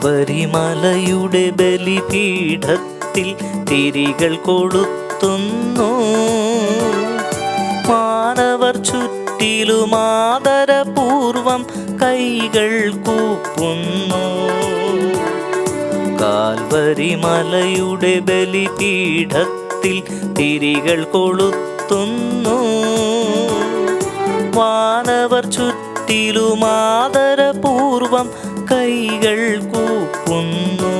Calvary മലയുടെ ബലിപീഠത്തിൽ തിരികൾ കൊളുത്തുന്നു. മാനവർ ചുറ്റിലും ആദരപൂർവം കൈകൾ കൂപ്പുന്നു. കാൽവരി മലയുടെ ബലിപീഠത്തിൽ തിരികൾ കൊളുത്തുന്നു. മാനവർ ചുറ്റിലും ആദരപൂർവം കൈകൾ കൂപ്പുന്നു.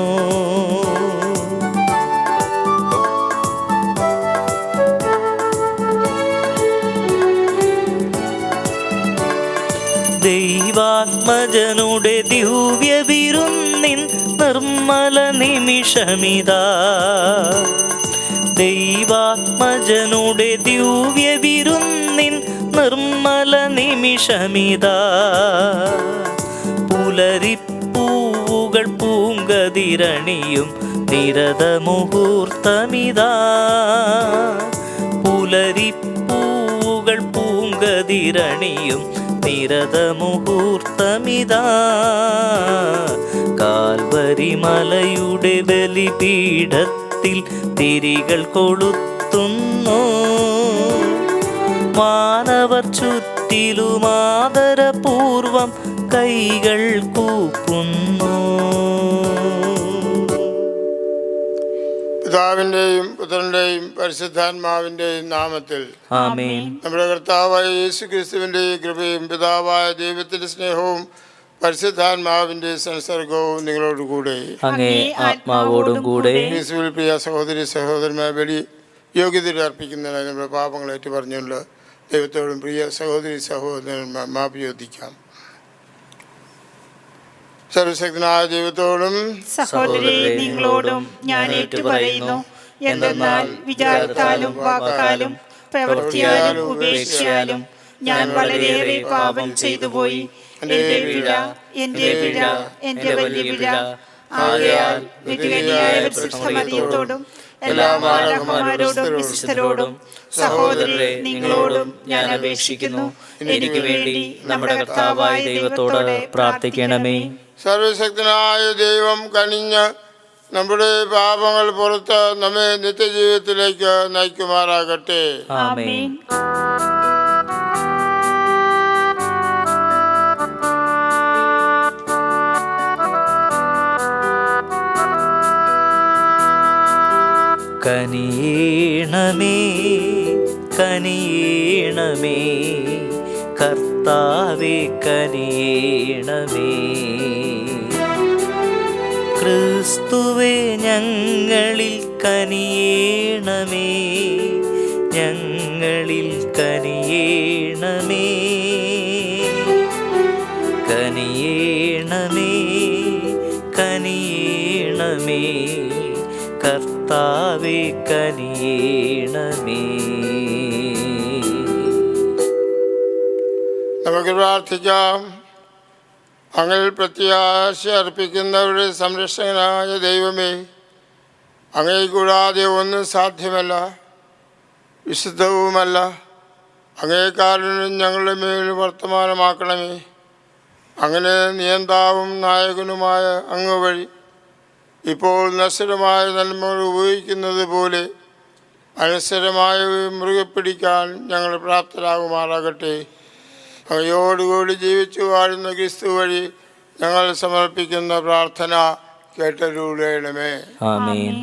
ദൈവാത്മജനുടെ ദിവ്യ വിരുന്നിൻ നിർമ്മല നിമിഷമിതാ. ദൈവാത്മജനുടെ ദിവ്യ വിരുന്നിൻ നിർമ്മല നിമിഷമിതാ. പുലരിപ്പൂവുകൾ പൂങ്കതിരണിയും നിരത മുഹൂർത്തമിതാ. പുലരിപ്പൂവുകൾ പൂങ്കതിരണിയും നിരത മുഹൂർത്തമിതാ. കാൽവരി മലയുടെ ബലിപീഠത്തിൽ തിരികൾ കൊളുത്തുന്നു. മാനവർ ചുറ്റിലും ആദരപൂർവം കൈകൾ കൂപ്പുന്നു. പിതാവിന്റെയും പുത്രന്റെയും പരിശുദ്ധാത്മാവിന്റെയും നാമത്തിൽ ആമേൻ. നമ്മുടെ കർത്താവായ യേശുക്രിസ്തുവിന്റെ കൃപയും പിതാവായ ദൈവത്തിന്റെ സ്നേഹവും പരിശുദ്ധാത്മാവിന്റെ സംസർഗവും നിങ്ങളോടുകൂടെ അങ്ങേ ആത്മാവോടും കൂടെ. യേശുവിൽ പ്രിയ സഹോദരി സഹോദരന്മാർ ബലി യോഗ്യതയിൽ അർപ്പിക്കുന്നതിനായി നമ്മുടെ പാപങ്ങൾ ഏറ്റുപറഞ്ഞുകൊണ്ട് ദൈവത്തോടും പ്രിയ സഹോദരി സഹോദരന്മാർ മാപ്പ് ചോദിക്കാം. സർവശക്തനായ ദൈവത്തോടും സഹോദരി നിങ്ങളോടും ഞാൻ ഏറ്റുപറയുന്നു. എന്തെന്നാൽ വിചാരത്താലും വാക്കാലും പ്രവൃത്തിയാലും ഉപേക്ഷയാലും ഞാൻ വളരെയേറെ പാപം ചെയ്തുപോയി. എന്റെ പിഴ, എന്റെ പിഴ, എന്റെ വലിയ പിഴ. ആകയാൽ നിത്യകന്യായ പരിശുദ്ധ മറിയത്തോടും എല്ലാ മാലാഖമാരോടും വിശുദ്ധരോടും സഹോദരരെ നിങ്ങളോടും ഞാൻ അപേക്ഷിക്കുന്നു. എനിക്ക് വേണ്ടി നമ്മുടെ കർത്താവായ ദൈവത്തോട് പ്രാർത്ഥിക്കണമേ. സർവശക്തനായ ദൈവം കനിഞ്ഞ് നമ്മുടെ പാപങ്ങൾ പുറത്ത് നമ്മെ നിത്യജീവിതത്തിലേക്ക് നയിക്കുമാറാകട്ടെ. ആമേൻ. കനിയേണമേ കനിയേണമേ കർത്താവേ കനിയേണമേ. ക്രിസ്തുവേ ഞങ്ങളിൽ കനിയേണമേ, ഞങ്ങളിൽ കനിയേണമേ. കനിയേണമേ കനിയേണമേ കർത്താവേ കനിയേണമേ. നമുക്ക് പ്രാർത്ഥിക്കാം. അങ്ങിൽ പ്രത്യാശ അർപ്പിക്കുന്നവരുടെ സംരക്ഷകനായ ദൈവമേ, അങ്ങേ കൂടാതെ ഒന്നും സാധ്യമല്ല, വിശുദ്ധവുമല്ല. അങ്ങേ കാരുണ്യം ഞങ്ങളുടെ മേൽ വർത്തമാനമാക്കണമേ. അങ്ങനെ നിയന്താവും നായകനുമായ അങ്ങ് വഴി ഇപ്പോൾ നശ്വരമായ നന്മകൾ ഉപയോഗിക്കുന്നത് പോലെ അനശ്വരമായ മുറുകെ പിടിക്കാൻ ഞങ്ങൾ പ്രാപ്തരാകുമാറാകട്ടെ. അങ്ങയോടുകൂടി ജീവിച്ചു വാഴുന്ന ക്രിസ്തു വഴി ഞങ്ങൾ സമർപ്പിക്കുന്ന പ്രാർത്ഥന കേട്ടരുളണമേ. ആമേൻ.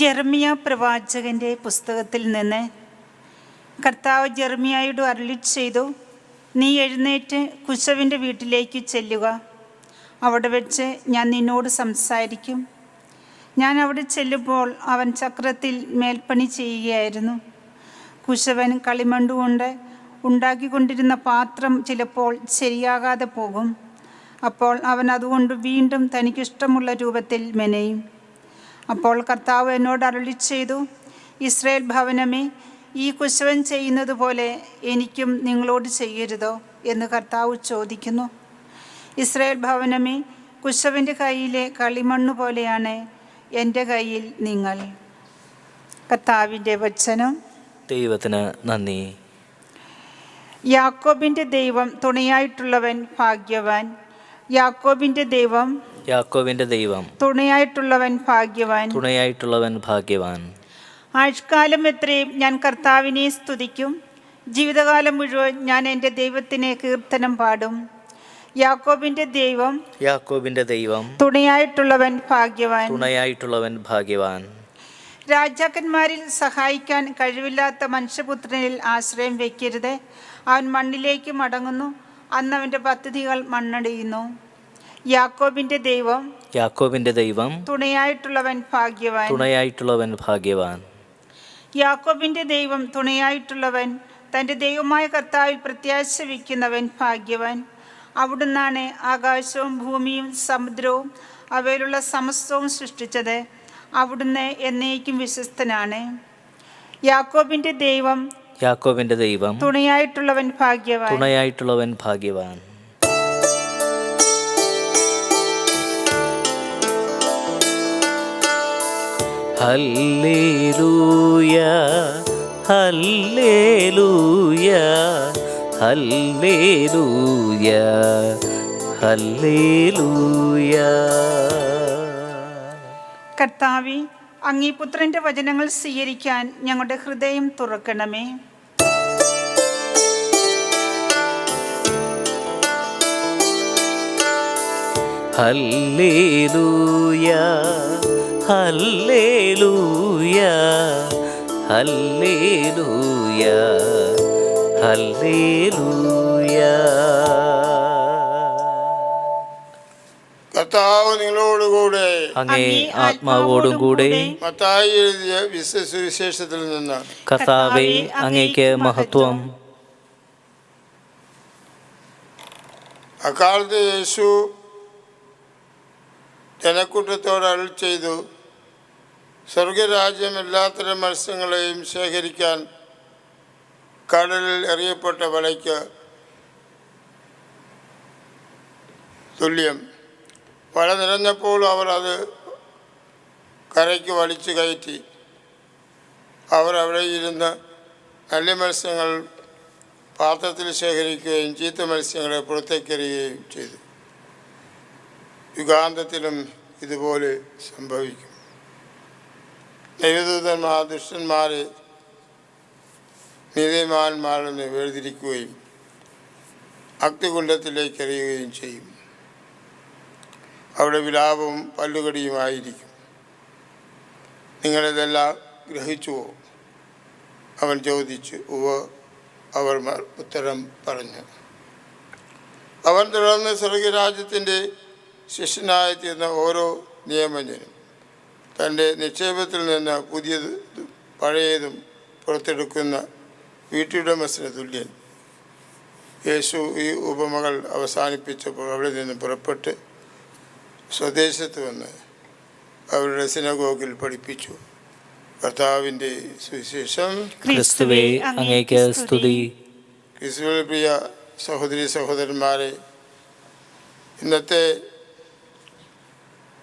ജെറമിയ പ്രവാചകന്റെ പുസ്തകത്തിൽ നിന്ന് കർത്താവ് ജെറമിയായോട് അരുളി ചെയ്തു, നീ എഴുന്നേറ്റ് കുശവൻ്റെ വീട്ടിലേക്ക് ചെല്ലുക. അവിടെ വെച്ച് ഞാൻ നിന്നോട് സംസാരിക്കും. ഞാൻ അവിടെ ചെല്ലുമ്പോൾ അവൻ ചക്രത്തിൽ മേൽപ്പണി ചെയ്യുകയായിരുന്നു. കുശവൻ കളിമണ്ണുകൊണ്ട് ഉണ്ടാക്കിക്കൊണ്ടിരുന്ന പാത്രം ചിലപ്പോൾ ശരിയാകാതെ പോകും. അപ്പോൾ അവൻ അതുകൊണ്ട് വീണ്ടും തനിക്കിഷ്ടമുള്ള രൂപത്തിൽ മെനയും. അപ്പോൾ കർത്താവ് എന്നോട് അരുളി ചെയ്തു, ഇസ്രായേൽ ഭവനമേ, ഈ കുശവൻ ചെയ്യുന്നത് പോലെ എനിക്കും നിങ്ങളോട് ചെയ്യരുതോ എന്ന് കർത്താവ് ചോദിക്കുന്നു. ഇസ്രായേൽ ഭവനമേ, കുശവൻ്റെ കയ്യിലെ കളിമണ്ണ് പോലെയാണ് എൻ്റെ കയ്യിൽ നിങ്ങൾ. കർത്താവിൻ്റെ വചനം. ദൈവത്തിന് നന്ദി. യാക്കോബിൻ്റെ ദൈവം തുണയായിട്ടുള്ളവൻ ഭാഗ്യവാൻ. യാക്കോബിൻ്റെ ദൈവം യാക്കോബിന്റെ ദൈവം തുണയായിട്ടുള്ളവൻ ഭാഗ്യവാൻ. തുണയായിട്ടുള്ളവൻ ഭാഗ്യവാൻ. ആഴ്ചക്കാലം എത്രയും ഞാൻ കർത്താവിനെ സ്തുതിക്കും. ജീവിതകാലം മുഴുവൻ ഞാൻ എൻ്റെ ദൈവത്തിന് കീർത്തനം പാടും. യാക്കോബിൻ്റെ ദൈവം യാക്കോബിന്റെ ദൈവം തുണയായിട്ടുള്ളവൻ ഭാഗ്യവാൻ. തുണയായിട്ടുള്ളവൻ ഭാഗ്യവാൻ. രാജാക്കന്മാരിൽ സഹായിക്കാൻ കഴിവില്ലാത്ത മനുഷ്യപുത്രനിൽ ആശ്രയം വയ്ക്കരുത്. അവൻ മണ്ണിലേക്ക് മടങ്ങുന്നു, അന്ന് അവൻ്റെ പദ്ധതികൾ മണ്ണടിയുന്നു. യാക്കോബിൻ്റെ ദൈവം യാക്കോബിന്റെ ദൈവം തുണയായിട്ടുള്ളവൻ ഭാഗ്യവാൻ. തുണയായിട്ടുള്ളവൻ ഭാഗ്യവാൻ. യാക്കോബിൻ്റെ ദൈവം തുണയായിട്ടുള്ളവൻ, തൻ്റെ ദൈവമായ കർത്താവിൽ പ്രത്യാശ വയ്ക്കുന്നവൻ ഭാഗ്യവാൻ. അവിടുന്നാണ് ആകാശവും ഭൂമിയും സമുദ്രവും അവയിലുള്ള സമസ്തവും സൃഷ്ടിച്ചത്. അവിടുന്ന് എന്നേക്കും വിശ്വസ്തനാണ്. യാക്കോബിൻ്റെ ദൈവം യാക്കോബിന്റെ ദൈവം തുണയായിട്ടുള്ളവൻ ഭാഗ്യവാൻ. തുണയായിട്ടുള്ളവൻ ഭാഗ്യവാൻ. ഹല്ലേലൂയ ഹല്ലേലൂയ ഹല്ലേലൂയ ഹല്ലേലൂയ. കർത്താവേ, അങ്ങീ പുത്രൻ്റെ വചനങ്ങൾ സ്വീകരിക്കാൻ ഞങ്ങളുടെ ഹൃദയം തുറക്കണമേ. ഹല്ലേലൂയ ഹല്ലേലൂയ ഹല്ലേലൂയ ഹല്ലേലൂയ. കർത്താവ് നിങ്ങളോടുകൂടെ. അങ്ങേ ആത്മാവോടും കൂടെ. മത്തായി എഴുതിയ സുവിശേഷത്തിൽ നിന്ന്. കർത്താവേ, അങ്ങേക്ക് മഹത്വം. അക്കാലത്ത് യേശു ജനക്കൂട്ടത്തോട് അരുൾ ചെയ്തു, സ്വർഗരാജ്യം എല്ലാത്തരം മത്സ്യങ്ങളെയും ശേഖരിക്കാൻ കടലിൽ എറിയപ്പെട്ട വലയ്ക്ക് തുല്യം. വല നിറഞ്ഞപ്പോൾ അവർ അത് കരയ്ക്ക് വലിച്ചു കയറ്റി. അവർ അവിടെ ഇരുന്ന് നല്ല മത്സ്യങ്ങൾ പാത്രത്തിൽ ശേഖരിക്കുകയും ചീത്ത മത്സ്യങ്ങളെ പുറത്തേക്കെറിയുകയും ചെയ്തു. യുഗാന്തത്തിലും ഇതുപോലെ സംഭവിക്കും. ദൈവദൂതന്മാർ ദുഷ്ടന്മാരെ നീതിമാന്മാരിൽ നിന്ന് വേർതിരിക്കുകയും അഗ്നികുണ്ഡത്തിലേക്ക് എറിയുകയും ചെയ്യും. അവിടെ വിലാപവും പല്ലുകടിയുമായിരിക്കും. നിങ്ങളിതെല്ലാം ഗ്രഹിച്ചുവോ? അവൻ ചോദിച്ചു. ഉവ്വ്, അവർ ഉത്തരം പറഞ്ഞു. അവൻ തുടർന്ന് സ്വർഗരാജ്യത്തിൻ്റെ ശിഷ്യനായി തീർന്ന ഓരോ നിയമജ്ഞനും തൻ്റെ നിക്ഷേപത്തിൽ നിന്ന് പുതിയതും പഴയതും പുറത്തെടുക്കുന്ന വീട്ടുടമസ്ഥന് തുല്യൻ. യേശു ഈ ഉപമകൾ അവസാനിപ്പിച്ചപ്പോൾ അവിടെ നിന്ന് പുറപ്പെട്ട് സ്വദേശത്ത് വന്ന് അവരുടെ സിനഗോഗിൽ പഠിപ്പിച്ചു. കർത്താവിൻ്റെ സുവിശേഷം. ക്രിസ്തുവേ, അങ്ങേക്ക് സ്തുതി. ക്രിസ്തുവിൽ പ്രിയ സഹോദരി സഹോദരന്മാരെ, ഇന്നത്തെ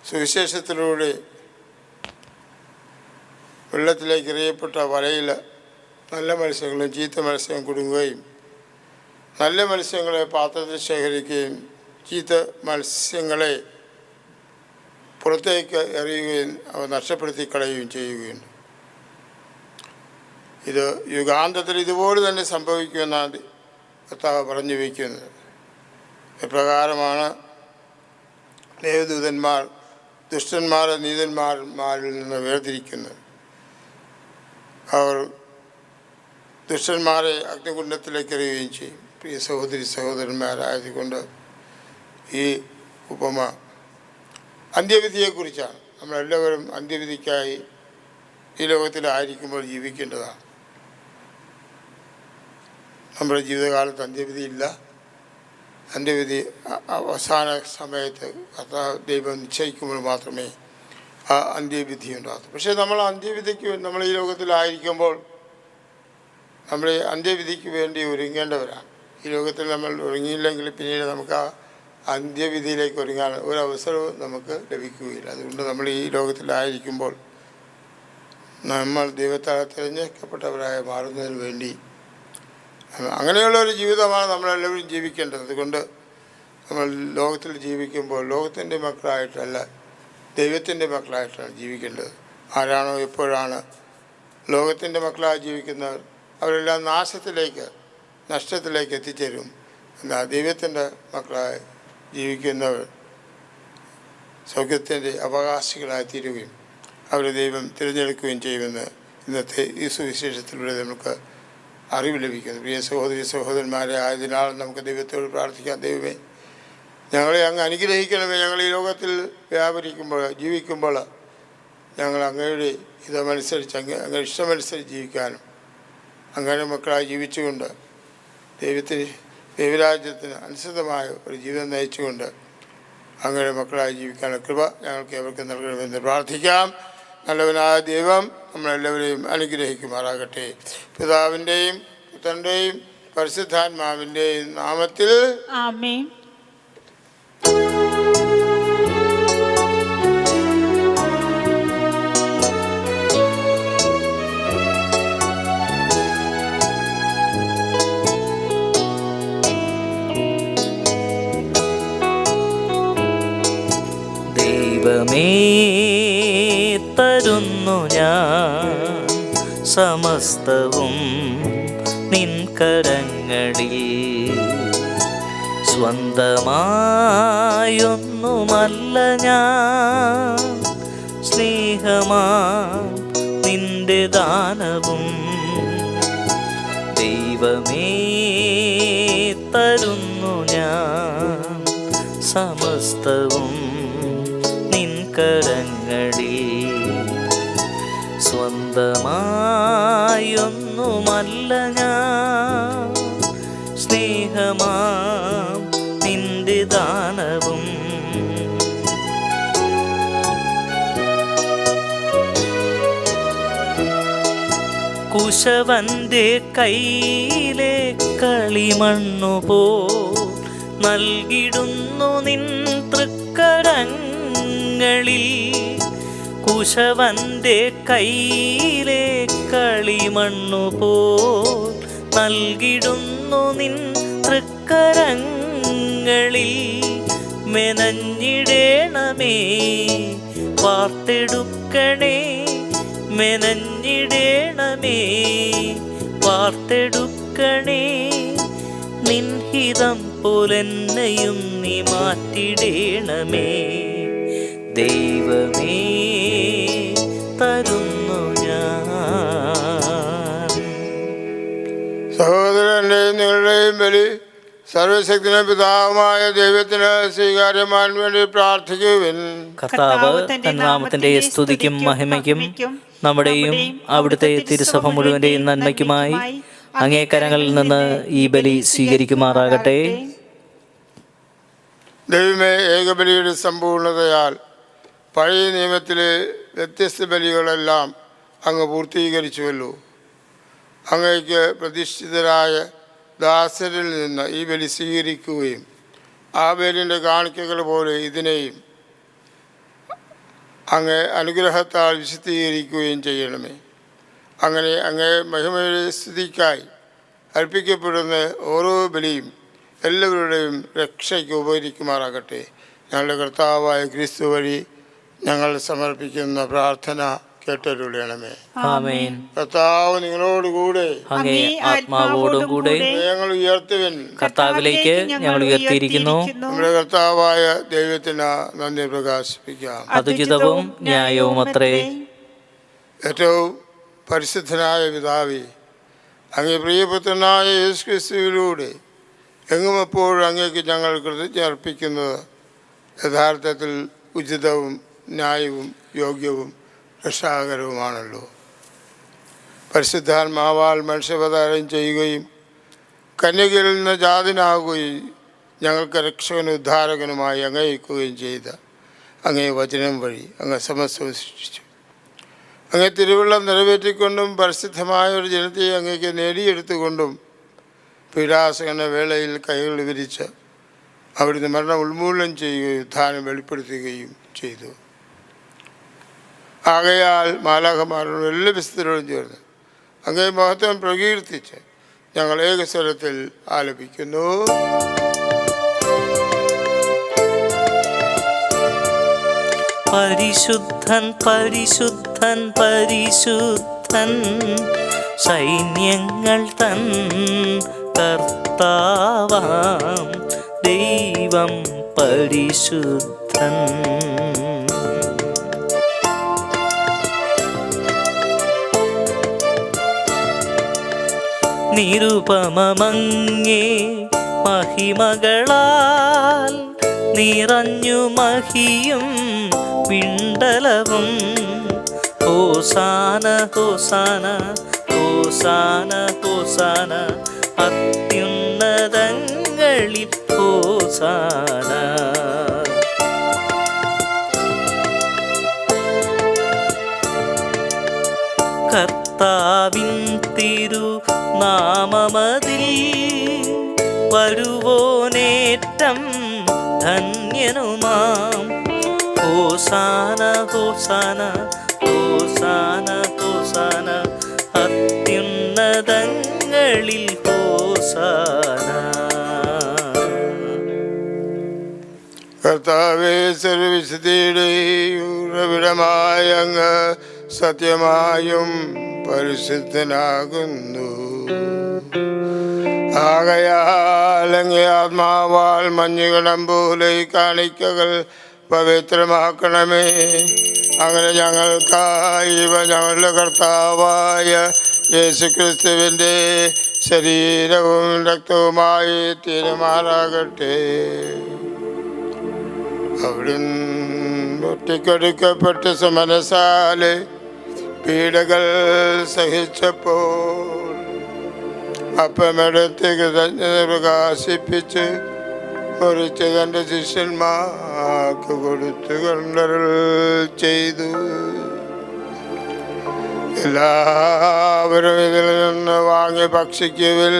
സുവിശേഷത്തിലൂടെ വെള്ളത്തിലേക്ക് എറിയപ്പെട്ട വലയിൽ നല്ല മത്സ്യങ്ങളും ചീത്ത മത്സ്യവും കുടുങ്ങുകയും നല്ല മത്സ്യങ്ങളെ പാത്രത്തിൽ ശേഖരിക്കുകയും ചീത്ത മത്സ്യങ്ങളെ പുറത്തേക്ക് എറിയുകയും അവ നഷ്ടപ്പെടുത്തി കളയുകയും ചെയ്യുകയുണ്ട്. ഇത് യുഗാന്തത്തിൽ ഇതുപോലെ തന്നെ സംഭവിക്കുമെന്നാണ് കർത്താവ് പറഞ്ഞു വയ്ക്കുന്നത്. ഇപ്രകാരമാണ് ദേവദൂതന്മാർ ദുഷ്ടന്മാരെ നീതന്മാരിൽ നിന്ന് വേർതിരിക്കുന്നത്. അവർ ദുഷ്ടന്മാരെ അഗ്നികുണ്ഡത്തിലേക്ക് എറിയുകയും ചെയ്യും. പ്രിയ സഹോദരി സഹോദരന്മാരായതുകൊണ്ട് ഈ ഉപമ അന്ത്യവിധിയെക്കുറിച്ചാണ്. നമ്മളെല്ലാവരും അന്ത്യവിധിക്കായി ഈ ലോകത്തിലായിരിക്കുമ്പോൾ ജീവിക്കേണ്ടതാണ്. നമ്മുടെ ജീവിതകാലത്ത് അന്ത്യവിധിയില്ല. അന്ത്യവിധി അവസാന സമയത്ത് ദൈവം നിശ്ചയിക്കുമ്പോൾ മാത്രമേ ആ അന്ത്യവിധി ഉണ്ടാകൂ. പക്ഷേ നമ്മൾ അന്ത്യവിധിക്ക് നമ്മൾ ഈ ലോകത്തിലായിരിക്കുമ്പോൾ നമ്മൾ അന്ത്യവിധിക്ക് വേണ്ടി ഒരുങ്ങേണ്ടവരാണ്. ഈ ലോകത്തിൽ നമ്മൾ ഒരുങ്ങിയില്ലെങ്കിൽ പിന്നീട് നമുക്ക് ആ അന്ത്യവിധിയിലേക്ക് ഒരുങ്ങാൻ ഒരവസരവും നമുക്ക് ലഭിക്കുകയില്ല. അതുകൊണ്ട് നമ്മൾ ഈ ലോകത്തിലായിരിക്കുമ്പോൾ നമ്മൾ ദൈവത്താൽ തിരഞ്ഞെടുക്കപ്പെട്ടവരായി മാറുന്നതിന് വേണ്ടി അങ്ങനെയുള്ള ഒരു ജീവിതമാണ് നമ്മളെല്ലാവരും ജീവിക്കേണ്ടത്. അതുകൊണ്ട് നമ്മൾ ലോകത്തിൽ ജീവിക്കുമ്പോൾ ലോകത്തിൻ്റെ മക്കളായിട്ടല്ല, ദൈവത്തിൻ്റെ മക്കളായിട്ടാണ് ജീവിക്കേണ്ടത്. ആരാണോ എപ്പോഴാണ് ലോകത്തിൻ്റെ മക്കളായി ജീവിക്കുന്നവർ അവരെല്ലാം നാശത്തിലേക്ക്, നഷ്ടത്തിലേക്ക് എത്തിച്ചേരും. എന്നാൽ ദൈവത്തിൻ്റെ മക്കളായി ജീവിക്കുന്നവർ സൗഖ്യത്തിൻ്റെ അവകാശികളായി തീരുകയും അവരെ ദൈവം തിരഞ്ഞെടുക്കുകയും ചെയ്യുമെന്ന് ഇന്നത്തെ ഈ സുവിശേഷത്തിലൂടെ നമുക്ക് അറിവ് ലഭിക്കുന്നു. പ്രിയ സഹോദരി സഹോദരന്മാരെ, ആയതിനാൽ നമുക്ക് ദൈവത്തോട് പ്രാർത്ഥിക്കാം. ദൈവമേ, ഞങ്ങളെ അങ്ങ് അനുഗ്രഹിക്കണമേ. ഞങ്ങൾ ഈ ലോകത്തിൽ വ്യാപരിക്കുമ്പോൾ, ജീവിക്കുമ്പോൾ ഞങ്ങൾ അങ്ങയുടെ ഹിതമനുസരിച്ച്, അങ്ങയുടെ ഇഷ്ടമനുസരിച്ച് ജീവിക്കാനും അങ്ങനെ മക്കളായി ജീവിച്ചുകൊണ്ട് ദൈവരാജ്യത്തിന് അനുസൃതമായ ഒരു ജീവിതം നയിച്ചുകൊണ്ട് അങ്ങയുടെ മക്കളായി ജീവിക്കാനുള്ള കൃപ ഞങ്ങൾക്ക് എവർക്ക് നൽകണമെന്ന് പ്രാർത്ഥിക്കാം. നല്ലവനായ ദൈവം നമ്മളെല്ലാവരെയും അനുഗ്രഹിക്കുമാറാകട്ടെ. പിതാവിൻ്റെയും പുത്രൻ്റെയും പരിശുദ്ധാത്മാവിൻ്റെയും നാമത്തിൽ ആമേൻ. ദൈവമേ, തരുന്നു ഞാൻ സമസ്തവും നിൻ കരങ്ങളിൽ. സ്വന്തമായൊന്നുമല്ല ഞാൻ, സ്നേഹമാ നിന്റെ ദാനവും. ദൈവമേ, തരുന്നു ഞാൻ സമസ്തവും നിൻ കരങ്ങളിൽ. സ്വന്തമായൊന്നുമല്ല ഞാൻ, സ്നേഹമാം നിന്റെ ദാനവും. കുശവന്റെ കയ്യിലെ കളിമണ്ണുപോ നൽകിടുന്നു നിൻ തൃക്കരങ്ങളിൽ. കുശവന്റെ കയ്യിലെ കളിമണ്ണുപോ നൽകിടുന്നു നിൻ തൃക്കരങ്ങളിൽ. മെനഞ്ഞിടേണമേ, വാർത്തെടുക്കണേ. മെനഞ്ഞിടേണമേ, വാർത്തെടുക്കണേ. നിൻഹിതം പോലെന്നെയും നീ മാറ്റിടേണമേ. ദൈവമേ, തരുന്നു ഞാൻ. സഹോദരൻ്റെയും നിങ്ങളുടെയും ബലി സർവശക്തിയുടെ പിതാവുമായ ദൈവത്തിന് സ്വീകാര്യമാൻ വേണ്ടി പ്രാർത്ഥിക്കുവിൻ. കർത്താവ് തന്റെ നാമത്തിന്റെ സ്തുതിക്കും മഹിമയ്ക്കും നമ്മുടെയും അവിടുത്തെ തിരുസഭ മുഴുവന്റെയും നന്മയ്ക്കുമായി അങ്ങേ കരങ്ങളിൽ നിന്ന് ഈ ബലി സ്വീകരിക്കുമാറാകട്ടെ. ദൈവമേ, ഏകബലിയുടെ സമ്പൂർണതയാൽ പഴയ നിയമത്തിലെ വ്യത്യസ്ത ബലികളെല്ലാം അങ്ങ് പൂർത്തീകരിച്ചുവല്ലോ. അങ്ങയ്ക്ക് പ്രതിഷ്ഠിതരായ ദാസരിൽ നിന്ന് ഈ ബലി സ്വീകരിക്കുകയും ആ ബലിൻ്റെ കാണിക്കകൾ പോലെ ഇതിനെയും അങ്ങ് അനുഗ്രഹത്താൽ വിശുദ്ധീകരിക്കുകയും ചെയ്യണമേ. അങ്ങനെ അങ്ങേ മഹിമയുടെ സ്തുതിക്കായി അർപ്പിക്കപ്പെടുന്ന ഓരോ ബലിയും എല്ലാവരുടെയും രക്ഷയ്ക്ക് ഉപകരിക്കുമാറാകട്ടെ. ഞങ്ങളുടെ കർത്താവായ ക്രിസ്തു വഴി ഞങ്ങൾ സമർപ്പിക്കുന്ന പ്രാർത്ഥന കേട്ടരുളണമേ. ആമേൻ. കർത്താവ് നിങ്ങളോടുകൂടെ അങ്ങേ ആത്മാവോടും കൂടെ ഞങ്ങൾ ഉയർത്തുവിൻ. കർത്താവിലേക്ക് ഞങ്ങൾ ഉയർത്തിയിരിക്കുന്നു. നമ്മുടെ കർത്താവായ ദൈവത്തിന് നന്ദി പ്രകാശിപ്പിക്കാം. അതുചിതവും ന്യായവും അത്രേ. ഏറ്റവും പരിശുദ്ധനായ പിതാവേ, അങ്ങേ പ്രിയപുത്രനായ യേശു ക്രിസ്തുവിലൂടെ എങ്ങും എപ്പോഴും അങ്ങേക്ക് ഞങ്ങൾ കൃതജ്ഞ അർപ്പിക്കുന്നത് യഥാർത്ഥത്തിൽ ഉചിതവും ന്യായവും യോഗ്യവും രക്ഷാകരവുമാണല്ലോ. പരിശുദ്ധാത്മാവാൽ മനുഷ്യാവതാരം ചെയ്യുകയും കന്യകയിൽ നിന്ന് ജാതനാകുകയും ഞങ്ങൾക്ക് രക്ഷകനും ഉദ്ധാരകനുമായി അങ്ങയക്കുകയും ചെയ്ത അങ്ങേ വചനം വഴി അങ്ങ് സമസ്തവും സൃഷ്ടിച്ചു. അങ്ങേ തിരുവള്ളം നിറവേറ്റിക്കൊണ്ടും പരിശുദ്ധമായ ഒരു ജനത്തെ അങ്ങേക്ക് നേടിയെടുത്തുകൊണ്ടും പീഡാസകന വേളയിൽ കൈകൾ വിരിച്ച് അവിടുന്ന് മരണം ഉന്മൂലനം ചെയ്യുകയും ഉദ്ധാനം വെളിപ്പെടുത്തുകയും ചെയ്തു. ആകയാൽ മാലാഖമാരോടും എല്ലാ വിശുദ്ധരോടും ചേർന്ന് അങ്ങേ മഹത്വം പ്രകീർത്തിച്ച് ഞങ്ങൾ ഏകസ്വരത്തിൽ ആലപിക്കുന്നു. പരിശുദ്ധൻ പരിശുദ്ധൻ പരിശുദ്ധൻ സൈന്യങ്ങൾ തൻ കർത്താവാം ദൈവം പരിശുദ്ധൻ. നിരുപമമങ്ങേ മഹിമകളാൽ നിറഞ്ഞു മഹിയും പിണ്ടലവും. ഹോസാന ഹോസാന ഹോസാന ഹോസാന അത്യുന്നതങ്ങളിൽ ഹോസാന. കർത്താവിൻ തിരുനാമമതിൽ വരുവോനേറ്റം ധന്യനുമാം. ഹോസാന ഹോസാന ഹോസാന ഹോസാന അത്യുന്നതങ്ങളിൽ ഹോസാന. കർത്താവേ, സർവ്വവിശുദ്ധിയുടെ ഉറവിടമായ അങ്ങ് സത്യമായും പരിശുദ്ധനാകുന്നു. ആകയാൽ അങ്ങേ ആത്മാവാൽ മഞ്ഞുകണം പോലെ കാണിക്കകൾ പവിത്രമാക്കണമേ. അങ്ങനെ ഞങ്ങൾക്കായി ഇവ ഞങ്ങളുടെ കർത്താവായ യേശുക്രിസ്തുവിൻ്റെ ശരീരവും രക്തവുമായി തീരുമാനാകട്ടെ. അവിടുന്ന് ഒറ്റയ്ക്കൊടുക്കപ്പെട്ട് സമനസാലെ പീഡകൾ സഹിച്ചപ്പോൾ അപ്പമെടുത്ത് കൃതജ്ഞത പ്രകാശിപ്പിച്ച് മുറിച്ച് തൻ്റെ ശിഷ്യന്മാർക്ക് കൊടുത്തു കൊണ്ടരുൾ ചെയ്തു. എല്ലാവരും ഇതിൽ നിന്ന് വാങ്ങി ഭക്ഷിക്കുവിൻ.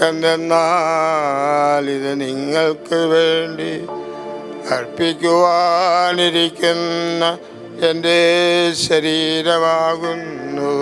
എന്തെന്നാൽ ഇത് നിങ്ങൾക്ക് വേണ്ടി അർപ്പിക്കുവാനിരിക്കുന്ന എൻ്റെ ശരീരമാകുന്നു.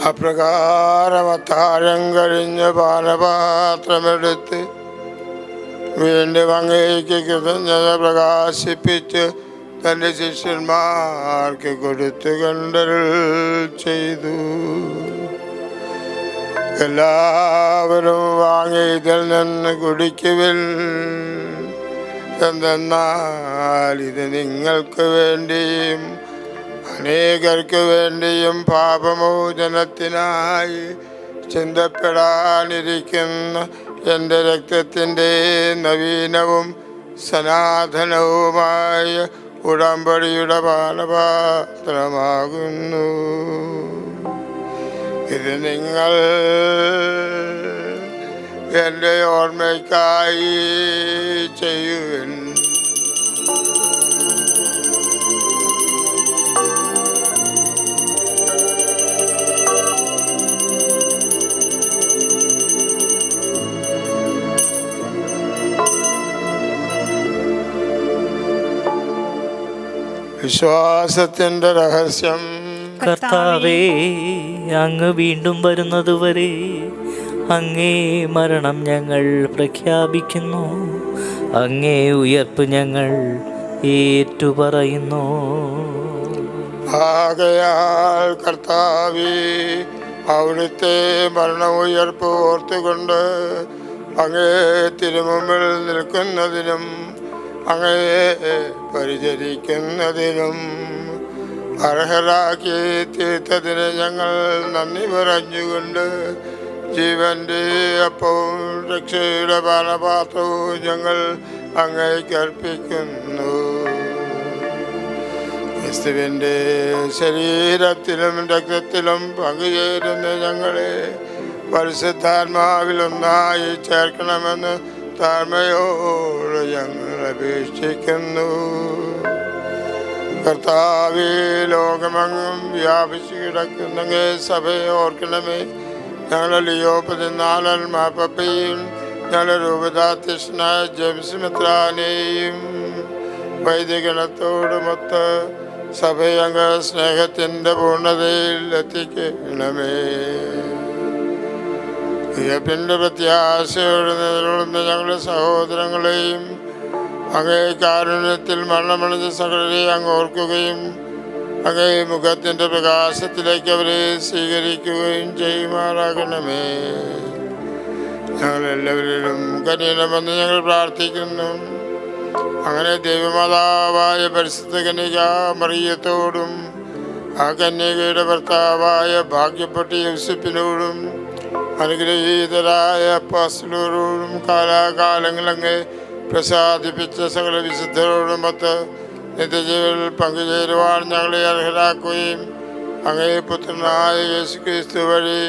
അപ്രകാരം അത്താഴം കഴിഞ്ഞ് പാനപാത്രമെടുത്ത് വീണ്ടും അങ്ങേക്ക് കൃതജ്ഞത പ്രകാശിപ്പിച്ച് തൻ്റെ ശിഷ്യന്മാർക്ക് കൊടുത്തു കൊണ്ടരുൾ ചെയ്തു. എല്ലാവരും വാങ്ങി ഇതിൽ നിന്ന് കുടിക്കുവിൻ. എന്തെന്നാൽ ഇത് നിങ്ങൾക്ക് വേണ്ടിയും അനേകർക്ക് വേണ്ടിയും പാപമോചനത്തിനായി ചിന്തപ്പെടാനിരിക്കുന്ന എൻ്റെ രക്തത്തിൻ്റെ നവീനവും സനാതനവുമായ ഉടമ്പടിയുടെ പാനപാത്രമാകുന്നു. ഇത് നിങ്ങൾ എൻ്റെ ഓർമ്മയ്ക്കായി ചെയ്യുവിൻ. വിശ്വാസത്തിൻ്റെ രഹസ്യം. കർത്താവേ, അങ്ങ് വീണ്ടും വരുന്നതുവരെ അങ്ങേ മരണം ഞങ്ങൾ പ്രഖ്യാപിക്കുന്നു. അങ്ങേ ഉയർപ്പ് ഞങ്ങൾ ഏറ്റുപറയുന്നു. ആകയാൽ കർത്താവേ, അവിടുത്തെ മരണമുയർപ്പ് ഓർത്തുകൊണ്ട് അങ്ങേ തിരുമുമ്പിൽ നിൽക്കുന്നതിനും അങ്ങയെ പരിചരിക്കുന്നതിനും അർഹരാക്കി തീർത്തതിന് ഞങ്ങൾ നന്ദി പറഞ്ഞുകൊണ്ട് ജീവൻ്റെ അപ്പവും രക്ഷയുടെ പാനപാത്രവും ഞങ്ങൾ അങ്ങേക്ക് അർപ്പിക്കുന്നു. ക്രിസ്തുവിൻ്റെ ശരീരത്തിലും രക്തത്തിലും പങ്കുചേരുന്ന ഞങ്ങളെ പരിശുദ്ധാത്മാവിൽ ഒന്നായി ചേർക്കണമെന്ന് താഴ്മയോട് ഞങ്ങൾ അപേക്ഷിക്കുന്നു. കർത്താവേ, ലോകമെങ്ങും വ്യാപിച്ചു കിടക്കുന്ന സഭയെ ഓർക്കണമേ. ഞങ്ങളുടെ ലിയോ 14 മാർപ്പാപ്പയും ഞങ്ങളുടെ രൂപതാധ്യക്ഷനായ ജെയിംസ് മെത്രാനെയും വൈദികണത്തോടുമൊത്ത് സഭയെ അങ്ങ് സ്നേഹത്തിൻ്റെ പൂർണ്ണതയിൽ എത്തിക്കണമേ. ഉയർപ്പിൻ്റെ പ്രത്യാശയോട് നിലകൊള്ളുന്ന ഞങ്ങളുടെ സഹോദരങ്ങളെയും അങ്ങേ കാരുണ്യത്തിൽ മരണമടഞ്ഞ സകലരെയും അങ്ങ് ഓർക്കുകയും അങ്ങേ മുഖത്തിൻ്റെ പ്രകാശത്തിലേക്ക് അവരെ സ്വീകരിക്കുകയും ചെയ്യുമാറാകണമേ. ഞങ്ങളെല്ലാവരിലും കനിയണമെന്ന് ഞങ്ങൾ പ്രാർത്ഥിക്കുന്നു. അങ്ങനെ ദൈവമാതാവായ പരിശുദ്ധ കന്യക മറിയത്തോടും ആ കന്യകയുടെ ഭർത്താവായ ഭാഗ്യപ്പെട്ട യൂസഫിനോടും അനുഗ്രഹീതരായ അപ്പോസ്തലരോടും കാലാകാലങ്ങളങ്ങ് പ്രസാദിപ്പിച്ച സകല വിശുദ്ധരോടുമൊത്ത് നിത്യജീവനിൽ പങ്കുചേരുവാൻ ഞങ്ങളെ അർഹരാക്കുകയും അങ്ങേ പുത്രനായ യേശുക്രിസ്തു വഴി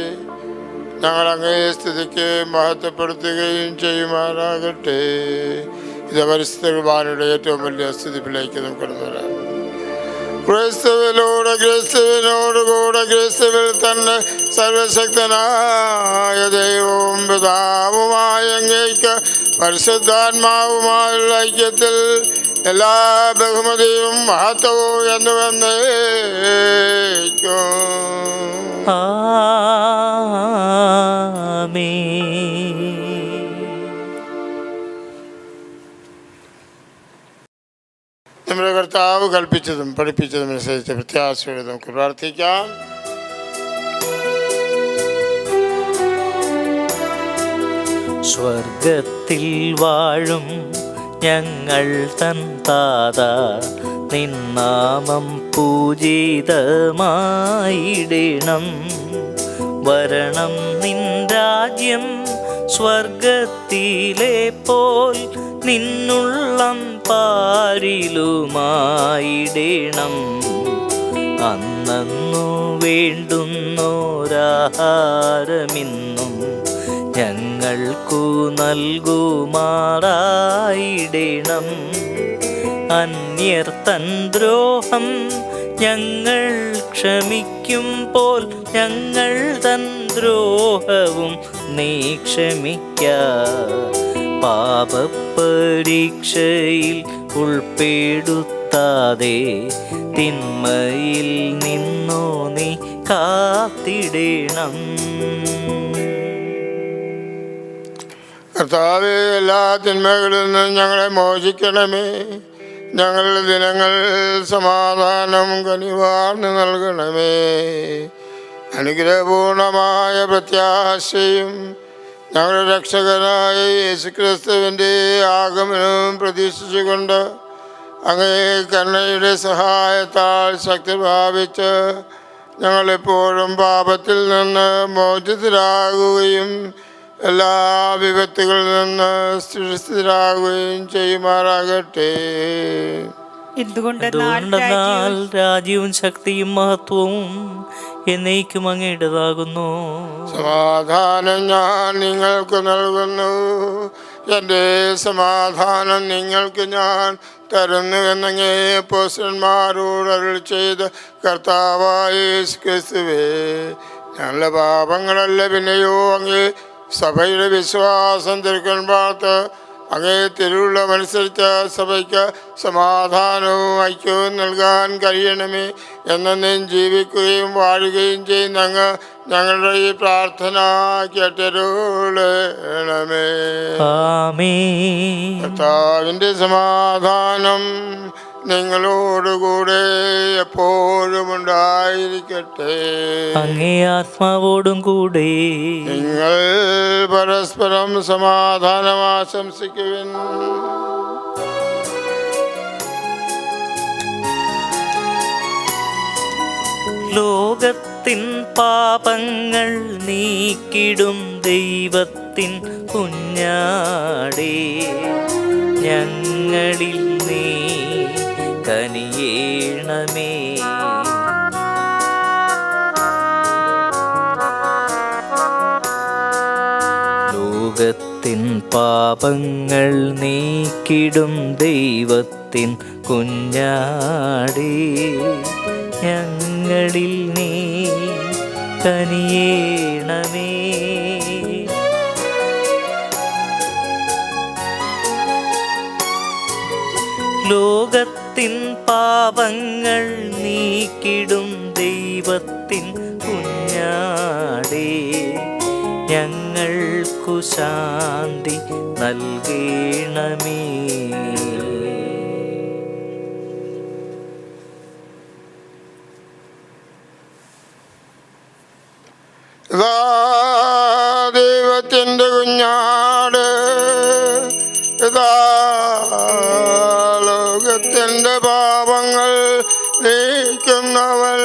ഞങ്ങൾ അങ്ങേ സ്ഥിതിക്ക് മഹത്വപ്പെടുത്തുകയും ചെയ്യുമാറാകട്ടെ. ഇത് പരിശുദ്ധ കുർബാനയുടെ ഏറ്റവും വലിയ സ്ഥിതിപ്പിലേക്ക് നമുക്ക് കടന്നു വരാം. ക്രിസ്തുവിനോടുകൂടെ ക്രിസ്തുവിൽ തന്നെ സർവശക്തനായ ദൈവവും പിതാവുമായ അങ്ങേക്ക് പരിശുദ്ധാത്മാവുമായുള്ള ഐക്യത്തിൽ എല്ലാ ബഹുമതിയും മഹത്വവും എന്നുവന്നേക്കും. നമ്മുടെ കർത്താവ് കൽപ്പിച്ചതും പഠിപ്പിച്ചതും അനുസരിച്ച് പ്രത്യാശയോടെ നമുക്ക് പ്രാർത്ഥിക്കാം. സ്വർഗത്തിൽ വാഴും ഞങ്ങൾ തൻ താത, നിന്നാമം പൂജിതമായിടണം. വരണം നിൻ രാജ്യം, സ്വർഗത്തിലെ പോൽ നിന്നുള്ളം പാരിലുമായിടണം. അന്നു വേണ്ടുന്നോരാഹാരമിന്നും ഞങ്ങൾക്കു നൽകുമാറായിടണം. അന്യർ തൻ ദ്രോഹം ഞങ്ങൾ ക്ഷമിക്കുമ്പോൾ ഞങ്ങൾ തൻ ദ്രോഹവും നീ ക്ഷമിക്ക. പാപപരീക്ഷയിൽ ഉൾപ്പെടുത്താതെ തിന്മയിൽ നിന്നു നീ കാത്തിടണം. കർത്താവേ, എല്ലാ തിന്മകളിൽ നിന്നും ഞങ്ങളെ മോചിക്കണമേ. ഞങ്ങളുടെ ദിനങ്ങൾ സമാധാനം കനിവാർന്ന് നൽകണമേ. അനുഗ്രഹപൂർണമായ പ്രത്യാശയും ഞങ്ങളുടെ രക്ഷകനായ യേശുക്രിസ്തുവിൻ്റെ ആഗമനവും പ്രതീക്ഷിച്ചുകൊണ്ട് അങ്ങേ കരുണയുടെ സഹായത്താൽ ശക്തി പ്രാപിച്ച് ഞങ്ങളെപ്പോഴും പാപത്തിൽ നിന്ന് മോചിതരാകുകയും എല്ലാ വിപത്തുകളിൽ നിന്ന് സുരക്ഷിതരാകുകയും ചെയ്യുമാറാകട്ടെ. എന്തുകൊണ്ടെന്നാൽ രാജ്യവും ശക്തിയും മഹത്വവും എന്നേക്കും അങ്ങയുടേതാകുന്നു. സമാധാനം ഞാൻ നിങ്ങൾക്ക് നൽകുന്നു, എൻ്റെ സമാധാനം നിങ്ങൾക്ക് ഞാൻ തരുന്നുവെന്നങ്ങേ അപ്പോസ്തലന്മാരോട് അരുളി ചെയ്ത കർത്താവായ യേശുക്രിസ്തുവേ, ഞങ്ങളുടെ പാപങ്ങളല്ല പിന്നെയോ അങ്ങേ സഭയുടെ വിശ്വാസം തിരുക്കൻ പാർത്ത് അങ്ങേ തിരുവുള്ളമനുസരിച്ച് സഭയ്ക്ക് സമാധാനവും ഐക്യവും നൽകാൻ കഴിയണമേ. എന്നും ജീവിക്കുകയും വാഴുകയും ചെയ്യുന്ന അങ്ങ് ഞങ്ങളുടെ ഈ പ്രാർത്ഥന കേട്ടരുളണമേ. കർത്താവിൻ്റെ സമാധാനം നിങ്ങളോടുകൂടെ എപ്പോഴും ഉണ്ടായിരിക്കട്ടെ. അങ്ങേ ആത്മാവോടും കൂടെ. നിങ്ങൾ പരസ്പരം സമാധാനം ആശംസിക്കുവിൻ. ലോകത്തിൻ പാപങ്ങൾ നീക്കിടും ദൈവത്തിൻ കുഞ്ഞാടേ, ഞങ്ങളിൽ നീ കനിയേണമേ. ലോകത്തിൻ പാപങ്ങൾ നീക്കിടും ദൈവത്തിൻ കുഞ്ഞാടേ, ഞങ്ങളിൽ നീ കനിയേണമേ. ലോകത്തിൻ പാപങ്ങൾ നീക്കിടും ദൈവത്തിൻ കുഞ്ഞാടേ, ഞങ്ങൾക്കു ശാന്തി നൽകണമേ. ഇതാ ദൈവത്തിൻ്റെ കുഞ്ഞാട്, ഇതാ ലോകത്തിൻ്റെ പാപങ്ങൾ നീക്കുന്നവൻ,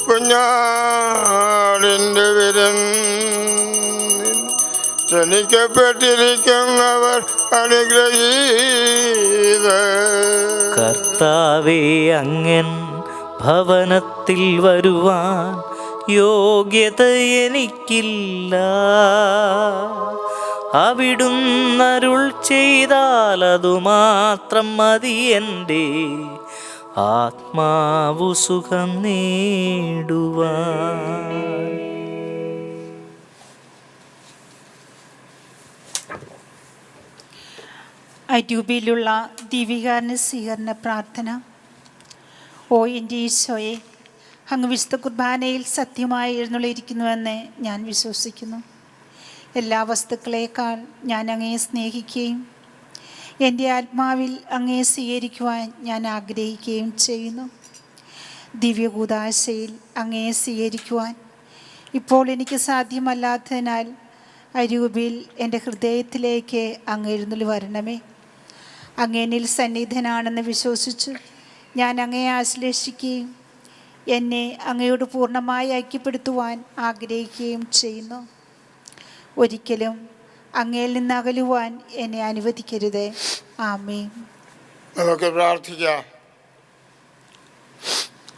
കുഞ്ഞാടിൻ്റെ വിരുന്നിൽ ക്ഷണിക്കപ്പെട്ടിരിക്കുന്നവർ അനുഗ്രഹീതർ. കർത്താവേ, അങ്ങൻ ഭവനത്തിൽ വരുവാൻ യോഗ്യത എനിക്കില്ല. അവിടുന്നരുൾ ചെയ്താൽ അതുമാത്രം മതി, എൻ്റെ ആത്മാവു സുഖം നേടുവാൻ. അരൂപിയിലുള്ള ദീപികാരന സ്വീകരണ പ്രാർത്ഥന. ഓ എൻ്റെ ഈശോയെ, അങ്ങ് വിശുദ്ധ കുർബാനയിൽ സത്യമായി എഴുന്നള്ളിയിരിക്കുന്നുവെന്ന് ഞാൻ വിശ്വസിക്കുന്നു. എല്ലാ വസ്തുക്കളേക്കാൾ ഞാൻ അങ്ങയെ സ്നേഹിക്കുകയും എൻ്റെ ആത്മാവിൽ അങ്ങയെ സ്വീകരിക്കുവാൻ ഞാൻ ആഗ്രഹിക്കുകയും ചെയ്യുന്നു. ദിവ്യകൂദാശയിൽ അങ്ങയെ സ്വീകരിക്കുവാൻ ഇപ്പോൾ എനിക്ക് സാധ്യമല്ലാത്തതിനാൽ അരൂപിൽ എൻ്റെ ഹൃദയത്തിലേക്ക് അങ്ങ് എഴുന്നള്ളി വരണമേ. അങ്ങ് എന്നിൽ സന്നിധനാണെന്ന് വിശ്വസിച്ചു ഞാൻ അങ്ങയെ ആശ്ലേഷിക്കുകയും എന്നെ അങ്ങയോട് പൂർണ്ണമായി ഐക്യപ്പെടുത്തുവാൻ ആഗ്രഹിക്കുകയും ചെയ്യുന്നു. ഒരിക്കലും അങ്ങയിൽ നിന്ന് അകലുവാൻ എന്നെ അനുവദിക്കരുത്. ആമേൻ. നമുക്ക് പ്രാർത്ഥിക്കാം.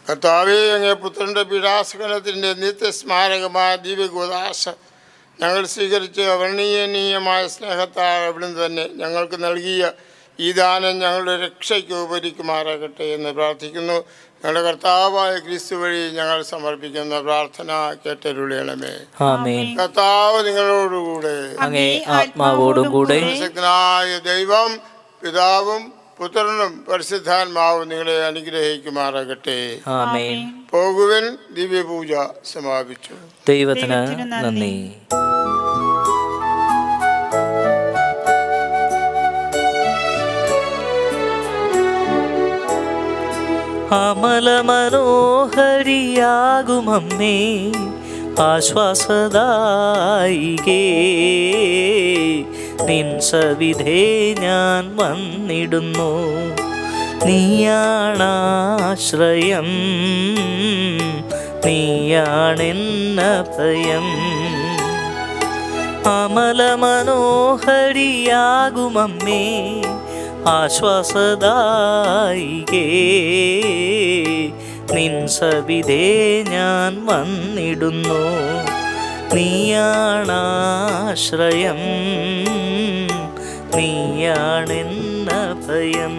കർത്താവേ, അങ്ങേ പുത്രൻ്റെ പീഡാസകനത്തിൻ്റെ നിത്യസ്മാരകമായ ദിവ്യകൂദാശ ഞങ്ങൾ സ്വീകരിച്ച് അവർണീയനീയമായ സ്നേഹത്താൽ അവിടുന്ന് തന്നെ ഞങ്ങൾക്ക് നൽകിയ ഈ ദാനം ഞങ്ങളുടെ രക്ഷയ്ക്ക് ഉപകരിക്കുമാറാകട്ടെ എന്ന് പ്രാർത്ഥിക്കുന്നു. ഞങ്ങളുടെ കർത്താവായ ക്രിസ്തു വഴി ഞങ്ങൾ സമർപ്പിക്കുന്ന പ്രാർത്ഥന കേട്ടരുളണമേ. ആമേൻ. കർത്താവ് നിങ്ങളോടുകൂടെ, അങ്ങേ ആത്മാവോടും കൂടെ. ശക്തനായ ദൈവം പിതാവും പുത്രനും പരിശുദ്ധാത്മാവും നിങ്ങളെ അനുഗ്രഹിക്കുമാറാകട്ടെ. ആമേൻ. പോകുവിൻ. ദിവ്യപൂജ സമാപിച്ചു. ദൈവത്തിന് നന്ദി. അമലമനോഹരിയാകുമമ്മേ, ആശ്വാസദായികേ, നിൻ സവിധേ ഞാൻ വന്നിടുന്നു. നീയാണാശ്രയം, നീയാണെന്നഭയം. അമലമനോഹരിയാകുമമ്മേ, ആശ്വാസദായികേ, നിൻ സവിധേ ഞാൻ വന്നിടുന്നു. നീയാണാശ്രയം, നീയാണെന്നഭയം.